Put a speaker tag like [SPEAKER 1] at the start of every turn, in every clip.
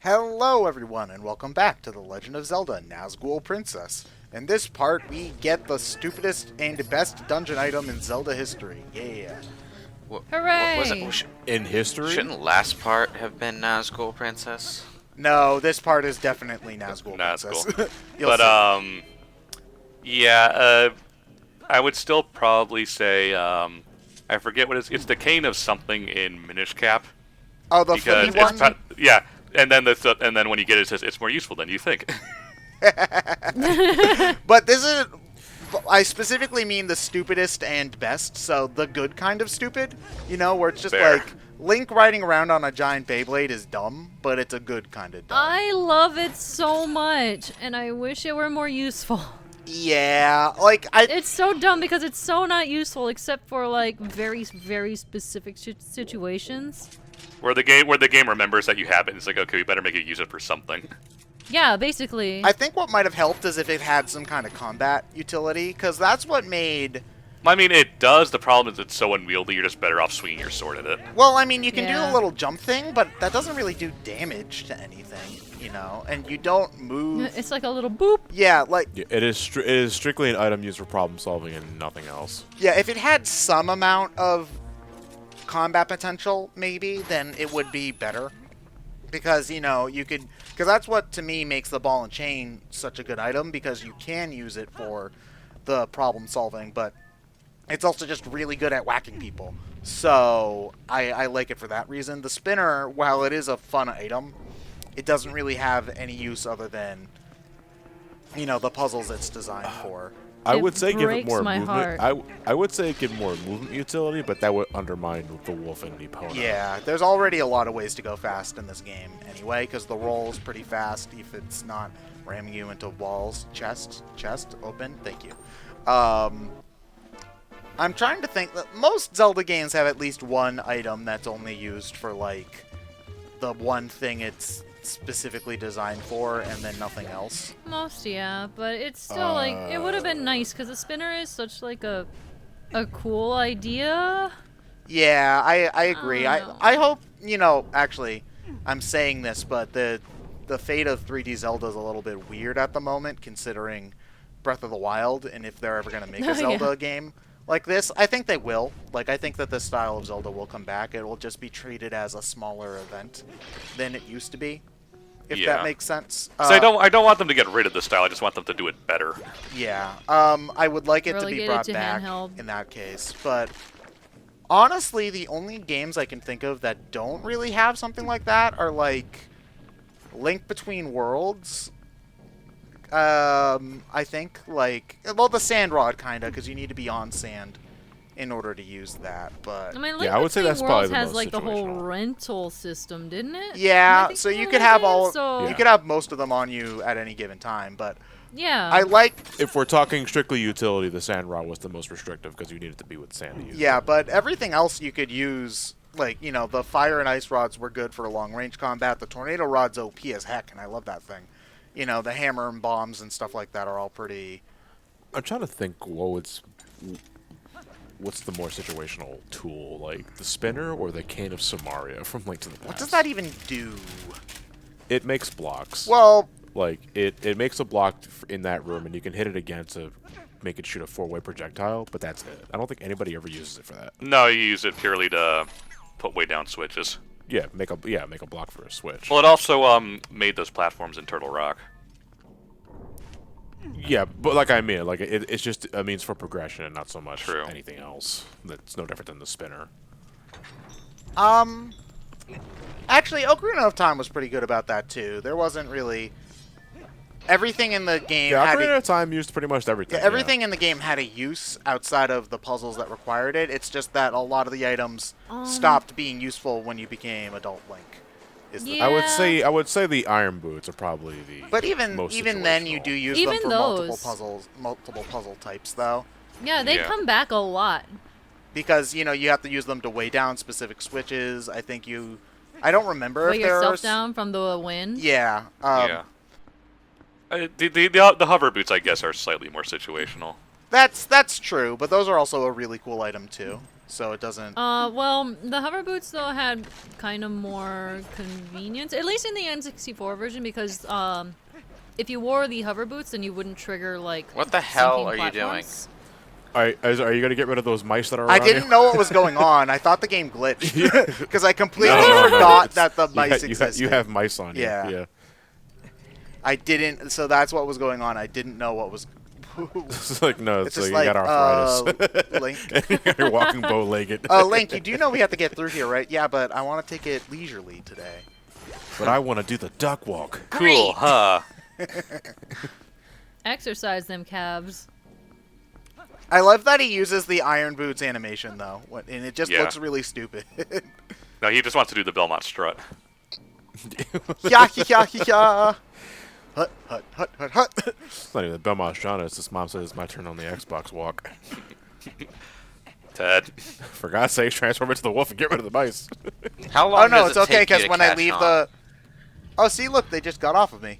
[SPEAKER 1] Hello everyone and welcome back to The Legend of Zelda Nazgul Princess. In this part, we get the stupidest and best dungeon item in Zelda history. Yeah.
[SPEAKER 2] Hooray!
[SPEAKER 3] What was it?
[SPEAKER 4] In history?
[SPEAKER 3] Shouldn't last part have been Nazgul Princess?
[SPEAKER 1] No, this part is definitely Nazgul Princess.
[SPEAKER 2] But, yeah, I would still probably say, I forget what it's the cane of something in Minish Cap.
[SPEAKER 1] Oh, the flippy one?
[SPEAKER 2] Yeah, and then when you get it, it says it's more useful than you think.
[SPEAKER 1] But this is... I specifically mean the stupidest and best, so the good kind of stupid. You know, where it's just
[SPEAKER 2] Fair.
[SPEAKER 1] like, Link riding around on a giant Beyblade is dumb, but it's a good kind of dumb.
[SPEAKER 4] I love it so much, and I wish it were more useful.
[SPEAKER 1] Yeah, like,
[SPEAKER 4] It's so dumb because it's so not useful except for, like, very, very specific situations.
[SPEAKER 2] Where the game remembers that you have it, and it's like, okay, we better make it use it for something.
[SPEAKER 4] Yeah, basically.
[SPEAKER 1] I think what might have helped is if it had some kind of combat utility, because that's what made...
[SPEAKER 2] I mean, it does. The problem is it's so unwieldy, you're just better off swinging your sword at it.
[SPEAKER 1] Well, I mean, you can do
[SPEAKER 4] Yeah.
[SPEAKER 1] a little jump thing, but that doesn't really do damage to anything, you know? And you don't move...
[SPEAKER 4] It's like a little boop.
[SPEAKER 1] Yeah, like...
[SPEAKER 5] Yeah, it is strictly an item used for problem solving and nothing else.
[SPEAKER 1] Yeah, if it had some amount of combat potential, maybe, then it would be better. Because, you know, you could... Because that's what, to me, makes the ball and chain such a good item, because you can use it for the problem solving, but it's also just really good at whacking people. So, I like it for that reason. The spinner, while it is a fun item, it doesn't really have any use other than, you know, the puzzles it's designed for.
[SPEAKER 5] I
[SPEAKER 4] It
[SPEAKER 5] would say give it
[SPEAKER 4] breaks
[SPEAKER 5] more
[SPEAKER 4] my
[SPEAKER 5] movement.
[SPEAKER 4] heart.
[SPEAKER 5] I would say give more movement utility, but that would undermine the wolf and the Epona.
[SPEAKER 1] Yeah, there's already a lot of ways to go fast in this game anyway, because the roll's pretty fast if it's not ramming you into walls. Chest, open, thank you. I'm trying to think that most Zelda games have at least one item that's only used for, like, the one thing it's specifically designed for, and then nothing else.
[SPEAKER 4] Most, yeah, but it's still, like, it would have been nice, because the spinner is such, like, a cool idea.
[SPEAKER 1] Yeah, I agree.
[SPEAKER 4] I don't know.
[SPEAKER 1] I hope, you know, actually, I'm saying this, but the fate of 3D Zelda is a little bit weird at the moment, considering Breath of the Wild, and if they're ever going to make a Zelda game like this. I think they will. Like, I think that this style of Zelda will come back. It will just be treated as a smaller event than it used to be, if that makes sense.
[SPEAKER 2] So I don't want them to get rid of the style, I just want them to do it better.
[SPEAKER 1] Yeah, I would like it to be
[SPEAKER 4] Relegate it
[SPEAKER 1] brought
[SPEAKER 4] to
[SPEAKER 1] back
[SPEAKER 4] handheld.
[SPEAKER 1] in that case, but honestly, the only games I can think of that don't really have something like that are, like, Link Between Worlds. I think, like, well, the Sand Rod, kinda, because you need to be on sand in order to use that, but...
[SPEAKER 4] I mean,
[SPEAKER 5] Yeah,
[SPEAKER 4] Link
[SPEAKER 5] I would say
[SPEAKER 4] Between
[SPEAKER 5] that's probably
[SPEAKER 4] Worlds
[SPEAKER 5] the
[SPEAKER 4] has
[SPEAKER 5] most
[SPEAKER 4] like the whole
[SPEAKER 5] situational.
[SPEAKER 4] rental system, didn't it?
[SPEAKER 1] Yeah,
[SPEAKER 4] I think
[SPEAKER 1] so you
[SPEAKER 4] one
[SPEAKER 1] could
[SPEAKER 4] of
[SPEAKER 1] have
[SPEAKER 4] them,
[SPEAKER 1] all...
[SPEAKER 4] so-
[SPEAKER 1] You could have most of them on you at any given time, but
[SPEAKER 4] Yeah.
[SPEAKER 1] I like...
[SPEAKER 5] If we're talking strictly utility, the sand rod was the most restrictive because you needed to be with sand to use.
[SPEAKER 1] Yeah, but everything else you could use, like, you know, the fire and ice rods were good for long-range combat. The tornado rod's OP as heck, and I love that thing. You know, the hammer and bombs and stuff like that are all pretty...
[SPEAKER 5] I'm trying to think. What's the more situational tool, like the spinner or the cane of Samaria from Link to the Past?
[SPEAKER 1] What does that even do?
[SPEAKER 5] It makes blocks.
[SPEAKER 1] Well,
[SPEAKER 5] Like it makes a block in that room, and you can hit it again to make it shoot a four-way projectile. But that's it. I don't think anybody ever uses it for that.
[SPEAKER 2] No, you use it purely to put way down switches.
[SPEAKER 5] Yeah, make a block for a switch.
[SPEAKER 2] Well, it also made those platforms in Turtle Rock.
[SPEAKER 5] Yeah, but like I mean, like it's just a means for progression and not so much
[SPEAKER 2] True.
[SPEAKER 5] anything else. That's no different than the spinner.
[SPEAKER 1] actually, Ocarina of Time was pretty good about that, too. There wasn't really... Everything in the game
[SPEAKER 5] Yeah,
[SPEAKER 1] had...
[SPEAKER 5] Ocarina of Time used pretty much everything.
[SPEAKER 1] Yeah, everything in the game had a use outside of the puzzles that required it. It's just that a lot of the items stopped being useful when you became Adult Link. Is the
[SPEAKER 4] Yeah.
[SPEAKER 5] I would say the iron boots are probably the
[SPEAKER 1] But even
[SPEAKER 5] most
[SPEAKER 1] then, you
[SPEAKER 5] situational.
[SPEAKER 1] do use
[SPEAKER 4] Even
[SPEAKER 1] them for
[SPEAKER 4] those.
[SPEAKER 1] multiple puzzle types, though,
[SPEAKER 4] Yeah, they
[SPEAKER 2] Yeah.
[SPEAKER 4] come back a lot.
[SPEAKER 1] because you know you have to use them to weigh down specific switches. I think you, I don't remember
[SPEAKER 4] Weigh
[SPEAKER 1] if there are.
[SPEAKER 4] yourself down from the wind.
[SPEAKER 1] Yeah.
[SPEAKER 2] Yeah. The hover boots, I guess, are slightly more situational.
[SPEAKER 1] That's true, but those are also a really cool item too. so it doesn't.
[SPEAKER 4] Well, the hover boots though had kind of more convenience, at least in the N64 version, because if you wore the hover boots, then you wouldn't trigger like.
[SPEAKER 3] What the hell
[SPEAKER 4] sinking
[SPEAKER 3] are you doing?
[SPEAKER 4] platforms.
[SPEAKER 5] Are you gonna get rid of those mice that are
[SPEAKER 1] I
[SPEAKER 5] around
[SPEAKER 1] didn't
[SPEAKER 5] you?
[SPEAKER 1] know what was going on. I thought the game glitched because I completely forgot that the mice existed.
[SPEAKER 5] You have mice on you.
[SPEAKER 1] Yeah.
[SPEAKER 5] Yeah.
[SPEAKER 1] I didn't. So that's what was going on. I didn't know what was.
[SPEAKER 5] It's like no, it's
[SPEAKER 1] It's
[SPEAKER 5] like
[SPEAKER 1] just
[SPEAKER 5] you
[SPEAKER 1] like
[SPEAKER 5] got arthritis.
[SPEAKER 1] Link.
[SPEAKER 5] You're walking bow-legged.
[SPEAKER 1] Link, you do know we have to get through here, right? Yeah, but I want to take it leisurely today.
[SPEAKER 5] But I want to do the duck walk.
[SPEAKER 2] Cool, huh?
[SPEAKER 4] Exercise them calves.
[SPEAKER 1] I love that he uses the Iron Boots animation though, and it just
[SPEAKER 2] Yeah.
[SPEAKER 1] looks really stupid.
[SPEAKER 2] No, he just wants to do the Belmont strut.
[SPEAKER 1] Ya ya ya ya. Hut hut hut hut hut.
[SPEAKER 5] It's not even the Belmont genre. It's this mom says it's my turn on the Xbox walk.
[SPEAKER 2] Ted.
[SPEAKER 5] For God's sake, transform into the wolf and get rid of the mice.
[SPEAKER 3] How long
[SPEAKER 1] Oh no,
[SPEAKER 3] does
[SPEAKER 1] it's
[SPEAKER 3] it
[SPEAKER 1] okay
[SPEAKER 3] take you
[SPEAKER 1] because
[SPEAKER 3] to
[SPEAKER 1] when I
[SPEAKER 3] catch
[SPEAKER 1] leave
[SPEAKER 3] on?
[SPEAKER 1] the. Oh, see, look, they just got off of me.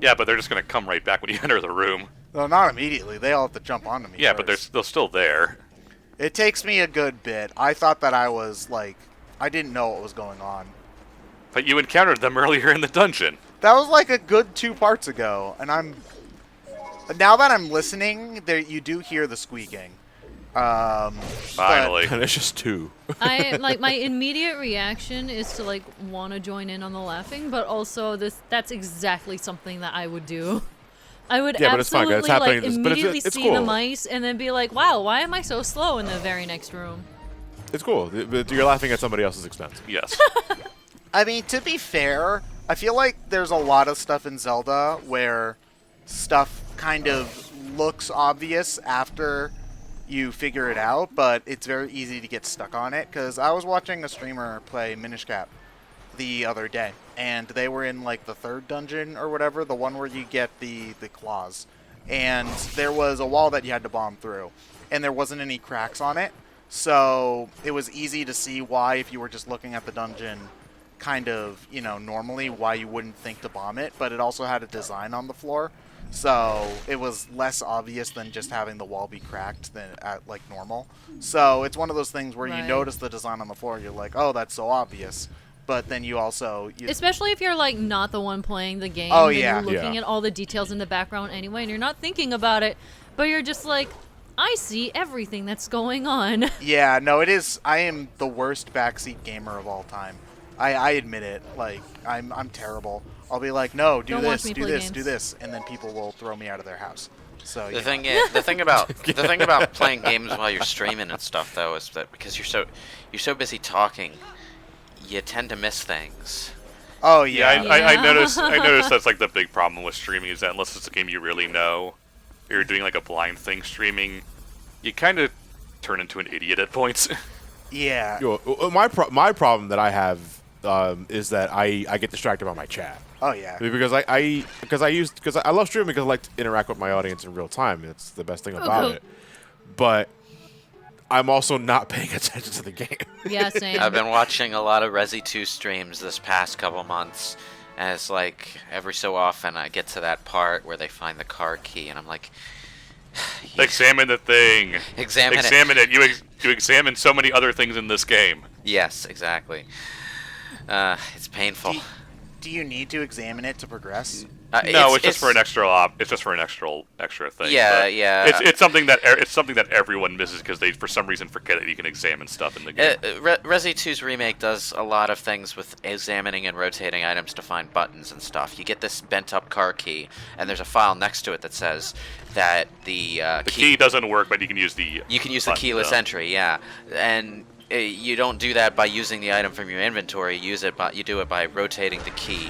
[SPEAKER 2] Yeah, but they're just gonna come right back when you enter the room.
[SPEAKER 1] Well, not immediately. They all have to jump onto me.
[SPEAKER 2] Yeah, but
[SPEAKER 1] first.
[SPEAKER 2] they're still there.
[SPEAKER 1] It takes me a good bit. I thought that I was like, I didn't know what was going on.
[SPEAKER 2] But you encountered them earlier in the dungeon.
[SPEAKER 1] That was like a good 2 parts ago, and I'm. Now that I'm listening, there you do hear the squeaking.
[SPEAKER 2] Finally.
[SPEAKER 5] And it's just 2.
[SPEAKER 4] I like my immediate reaction is to like want to join in on the laughing, but also that's exactly something that I would do. I would
[SPEAKER 5] Yeah, but it's fine, 'cause it's
[SPEAKER 4] absolutely
[SPEAKER 5] happening-
[SPEAKER 4] like
[SPEAKER 5] but it's-
[SPEAKER 4] immediately
[SPEAKER 5] it's
[SPEAKER 4] see the
[SPEAKER 5] cool.
[SPEAKER 4] mice and then be like, "Wow, why am I so slow?" in the very next room.
[SPEAKER 5] It's cool, but you're laughing at somebody else's expense.
[SPEAKER 2] Yes.
[SPEAKER 1] I mean, to be fair, I feel like there's a lot of stuff in Zelda where stuff kind of looks obvious after you figure it out, but it's very easy to get stuck on it. Because I was watching a streamer play Minish Cap the other day, and they were in like the 3rd dungeon or whatever, the one where you get the claws, and there was a wall that you had to bomb through, and there wasn't any cracks on it, so it was easy to see why, if you were just looking at the dungeon kind of, you know, normally, why you wouldn't think to bomb it. But it also had a design on the floor, so it was less obvious than just having the wall be cracked than at like normal. So it's one of those things where you
[SPEAKER 4] Right.
[SPEAKER 1] notice the design on the floor, you're like, oh, that's so obvious. But then you also
[SPEAKER 4] Especially if you're like not the one playing the game.
[SPEAKER 1] Oh,
[SPEAKER 4] and
[SPEAKER 1] yeah.
[SPEAKER 4] You're looking
[SPEAKER 5] Yeah.
[SPEAKER 4] at all the details in the background anyway, and you're not thinking about it, but you're just like, I see everything that's going on.
[SPEAKER 1] Yeah, no, it is. I am the worst backseat gamer of all time. I admit it. Like, I'm terrible. I'll be like, no, do
[SPEAKER 4] Don't watch
[SPEAKER 1] this,
[SPEAKER 4] me
[SPEAKER 1] do
[SPEAKER 4] play
[SPEAKER 1] this,
[SPEAKER 4] games.
[SPEAKER 1] do this, and then people will throw me out of their house. So
[SPEAKER 3] The thing about playing games while you're streaming and stuff though is that because you're so busy talking, you tend to miss things.
[SPEAKER 1] Oh
[SPEAKER 2] Yeah,
[SPEAKER 1] yeah.
[SPEAKER 2] I
[SPEAKER 4] Yeah.
[SPEAKER 2] noticed that's like the big problem with streaming is that unless it's a game you really know, or you're doing like a blind thing streaming, you kind of turn into an idiot at points.
[SPEAKER 1] Yeah.
[SPEAKER 5] My problem that I have is that I get distracted by my chat.
[SPEAKER 1] Oh yeah.
[SPEAKER 5] Because I love streaming because I like to interact with my audience in real time. It's the best thing about it. But I'm also not paying attention to the game.
[SPEAKER 4] Yeah, same.
[SPEAKER 3] I've been watching a lot of Resi 2 streams this past couple months, as like every so often I get to that part where they find the car key, and I'm like,
[SPEAKER 2] Examine the thing.
[SPEAKER 3] Examine it.
[SPEAKER 2] it. You examine so many other things in this game.
[SPEAKER 3] yes, exactly. It's painful.
[SPEAKER 1] Do you need to examine it to progress?
[SPEAKER 2] No, it's just for an extra. It's just for an extra thing.
[SPEAKER 3] Yeah,
[SPEAKER 2] but
[SPEAKER 3] yeah.
[SPEAKER 2] It's something that everyone misses because they for some reason forget that you can examine stuff in the game.
[SPEAKER 3] Resi 2's remake does a lot of things with examining and rotating items to find buttons and stuff. You get this bent up car key, and there's a file next to it that says that the
[SPEAKER 2] key doesn't work, but you can use the.
[SPEAKER 3] You can use the
[SPEAKER 2] button,
[SPEAKER 3] keyless
[SPEAKER 2] though.
[SPEAKER 3] entry, yeah, and you don't do that by using the item from your inventory. You do it by rotating the key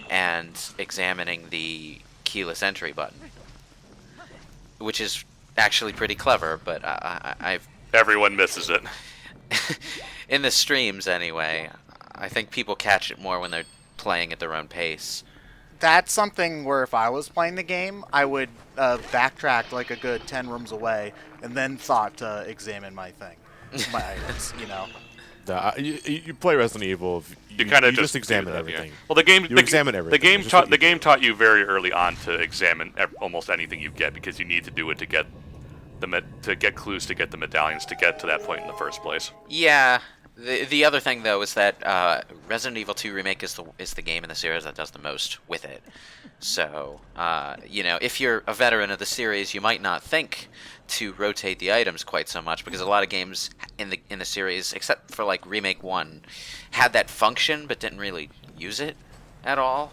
[SPEAKER 3] and examining the keyless entry button, which is actually pretty clever. But I've
[SPEAKER 2] Everyone misses it.
[SPEAKER 3] in the streams anyway. I think people catch it more when they're playing at their own pace.
[SPEAKER 1] That's something where if I was playing the game, I would backtrack like a good 10 rooms away and then thought to examine my thing, my items, you know.
[SPEAKER 5] You play Resident Evil.
[SPEAKER 2] You kind of
[SPEAKER 5] just
[SPEAKER 2] do
[SPEAKER 5] examine
[SPEAKER 2] that,
[SPEAKER 5] everything.
[SPEAKER 2] Yeah. Well, the game
[SPEAKER 5] You examine everything.
[SPEAKER 2] The game
[SPEAKER 5] It's just what
[SPEAKER 2] the
[SPEAKER 5] you
[SPEAKER 2] game
[SPEAKER 5] do.
[SPEAKER 2] taught you very early on to examine almost anything you get because you need to do it to get to get clues to get the medallions to get to that point in the first place.
[SPEAKER 3] Yeah. The other thing though is that Resident Evil 2 Remake is the game in the series that does the most with it. So if you're a veteran of the series, you might not think to rotate the items quite so much, because a lot of games in the series, except for like Remake 1, had that function but didn't really use it at all.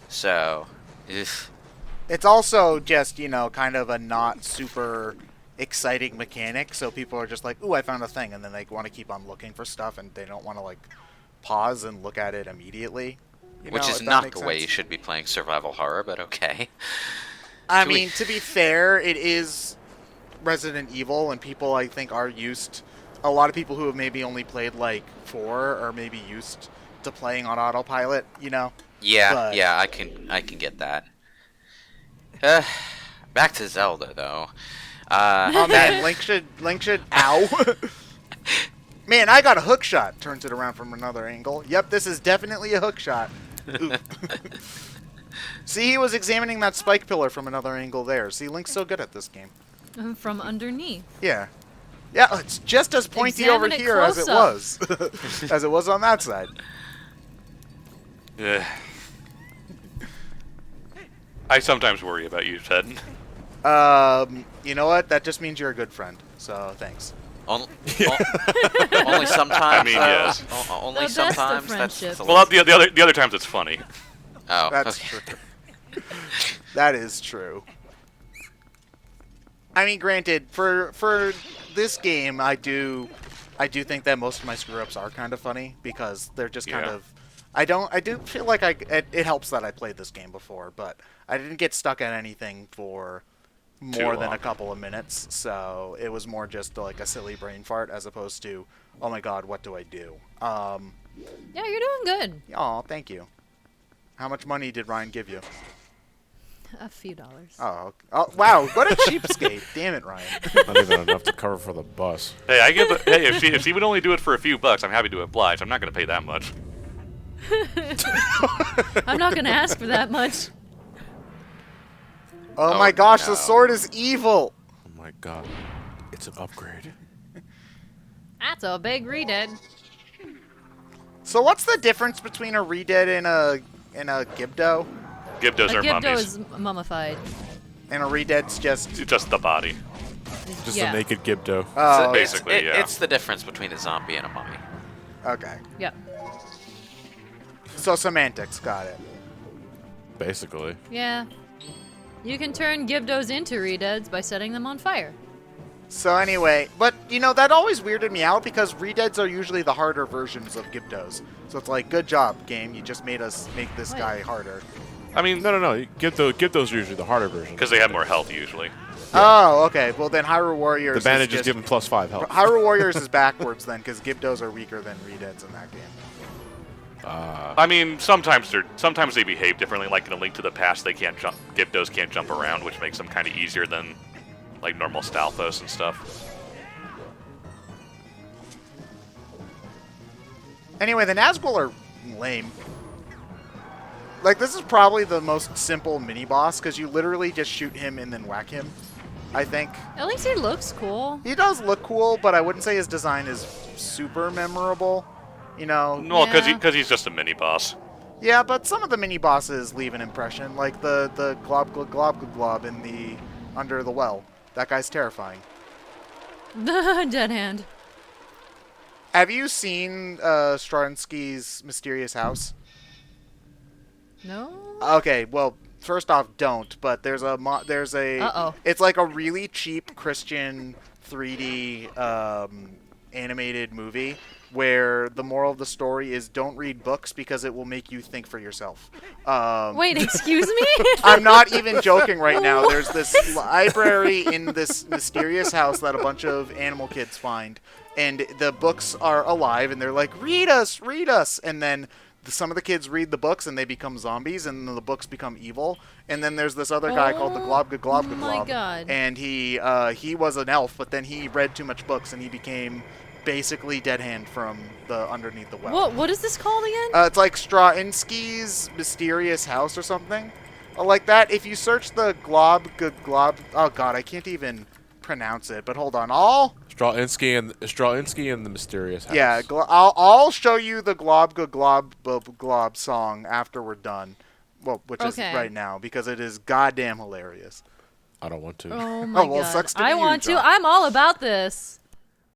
[SPEAKER 3] So,
[SPEAKER 1] It's also just, kind of a not super exciting mechanic, so people are just like, ooh, I found a thing, and then they want to keep on looking for stuff, and they don't want to, pause and look at it immediately.
[SPEAKER 3] Which is not the way you should be playing survival horror, but okay.
[SPEAKER 1] I mean, to be fair, it is Resident Evil, and people, I think, are used... A lot of people who have maybe only played, 4 are maybe used to playing on autopilot,
[SPEAKER 3] Yeah,
[SPEAKER 1] but...
[SPEAKER 3] yeah, I can get that. Back to Zelda, though.
[SPEAKER 1] Oh man, Link should. Ow! Man, I got a hook shot. Turns it around from another angle. Yep, this is definitely a hook shot. See, he was examining that spike pillar from another angle there. See, Link's so good at this game.
[SPEAKER 4] From underneath.
[SPEAKER 1] Yeah. Yeah, it's just as pointy
[SPEAKER 4] Examine
[SPEAKER 1] over
[SPEAKER 4] it
[SPEAKER 1] here as it
[SPEAKER 4] close
[SPEAKER 1] was. As it was on that side.
[SPEAKER 2] Yeah. I sometimes worry about you, Ted.
[SPEAKER 1] You know what? That just means you're a good friend. So, thanks.
[SPEAKER 3] Only sometimes.
[SPEAKER 2] I mean, yes.
[SPEAKER 3] Only
[SPEAKER 4] The best of
[SPEAKER 3] sometimes.
[SPEAKER 4] friendships.
[SPEAKER 2] Well, the other times it's funny.
[SPEAKER 3] Oh,
[SPEAKER 1] That's
[SPEAKER 3] okay.
[SPEAKER 1] true. That is true. I mean, granted, for this game, I do think that most of my screw-ups are kind of funny, because they're just kind of... I do feel like it helps that I played this game before, but I didn't get stuck at anything for more than a couple of minutes, so it was more just like a silly brain fart as opposed to, oh my god, what do I do?
[SPEAKER 4] Yeah, you're doing good.
[SPEAKER 1] Aw, thank you. How much money did Ryan give you?
[SPEAKER 4] A few dollars.
[SPEAKER 1] Oh, wow, what a cheapskate. Damn it, Ryan.
[SPEAKER 5] Not even enough to cover for the bus.
[SPEAKER 2] Hey, if she would only do it for a few bucks, I'm happy to oblige. I'm not going to pay that much.
[SPEAKER 4] I'm not gonna ask for that much.
[SPEAKER 1] Oh my gosh,
[SPEAKER 3] no.
[SPEAKER 1] the sword is evil!
[SPEAKER 5] Oh my god. It's an upgrade.
[SPEAKER 4] That's a big redead.
[SPEAKER 1] So what's the difference between a redead and a Gibdo?
[SPEAKER 2] Gibdos
[SPEAKER 4] A
[SPEAKER 2] are
[SPEAKER 4] Gibdo
[SPEAKER 2] mummies.
[SPEAKER 4] is mummified.
[SPEAKER 1] And a redead's just...
[SPEAKER 2] It's just the body.
[SPEAKER 5] Just
[SPEAKER 4] Yeah.
[SPEAKER 5] a naked Gibdo.
[SPEAKER 1] Oh,
[SPEAKER 2] basically, yeah.
[SPEAKER 3] It's the difference between a zombie and a mummy.
[SPEAKER 1] okay.
[SPEAKER 4] Yep.
[SPEAKER 1] So semantics, got it.
[SPEAKER 5] Basically.
[SPEAKER 4] Yeah. You can turn Gibdos into redeads by setting them on fire.
[SPEAKER 1] So anyway, but that always weirded me out because redeads are usually the harder versions of Gibdos. So it's like, good job, game. You just made us make this guy harder.
[SPEAKER 2] I mean,
[SPEAKER 5] No. Gibdos are usually the harder version.
[SPEAKER 2] because they have more health usually.
[SPEAKER 1] Oh, okay. Well, then Hyrule Warriors
[SPEAKER 5] The bandages give him +5 health.
[SPEAKER 1] Hyrule Warriors is backwards then, because Gibdos are weaker than redeads in that game.
[SPEAKER 2] I mean, sometimes they behave differently. Like in A Link to the Past, they can't jump. Gibdos can't jump around, which makes them kind of easier than like normal Stalfos and stuff.
[SPEAKER 1] Anyway, the Nazgul are lame. Like, this is probably the most simple mini-boss, because you literally just shoot him and then whack him, I think.
[SPEAKER 4] At least he looks cool.
[SPEAKER 1] He does look cool, but I wouldn't say his design is super memorable.
[SPEAKER 2] Well, because he's just a mini boss.
[SPEAKER 1] Yeah, but some of the mini-bosses leave an impression, like the glob in the under the well. That guy's terrifying.
[SPEAKER 4] Dead hand.
[SPEAKER 1] Have you seen Straczynski's Mysterious House?
[SPEAKER 4] No?
[SPEAKER 1] Okay, well, first off, don't. But there's a
[SPEAKER 4] Uh-oh.
[SPEAKER 1] It's like a really cheap Christian 3D animated movie where the moral of the story is don't read books because it will make you think for yourself.
[SPEAKER 4] Wait, excuse me?
[SPEAKER 1] I'm not even joking right now. There's this library in this mysterious house that a bunch of animal kids find, and the books are alive, and they're like, read us, and then some of the kids read the books, and they become zombies, and then the books become evil, and then there's this other guy called the Glob,
[SPEAKER 4] Oh my God.
[SPEAKER 1] and he was an elf, but then he read too much books, and he became basically Dead Hand from the underneath the well.
[SPEAKER 4] What is this called again?
[SPEAKER 1] It's like Straczynski's Mysterious House or something like that. If you search the glob, oh god, I can't even pronounce it, but hold on.
[SPEAKER 5] Strelinsky and the Mysterious House.
[SPEAKER 1] Yeah, I'll show you the glob song after we're done. Well, which is right now, because it is goddamn hilarious.
[SPEAKER 5] I don't want to.
[SPEAKER 4] Oh my
[SPEAKER 1] well,
[SPEAKER 4] god.
[SPEAKER 1] sucks to
[SPEAKER 4] I
[SPEAKER 1] be
[SPEAKER 4] want
[SPEAKER 1] you,
[SPEAKER 4] to.
[SPEAKER 1] John.
[SPEAKER 4] I'm all about this.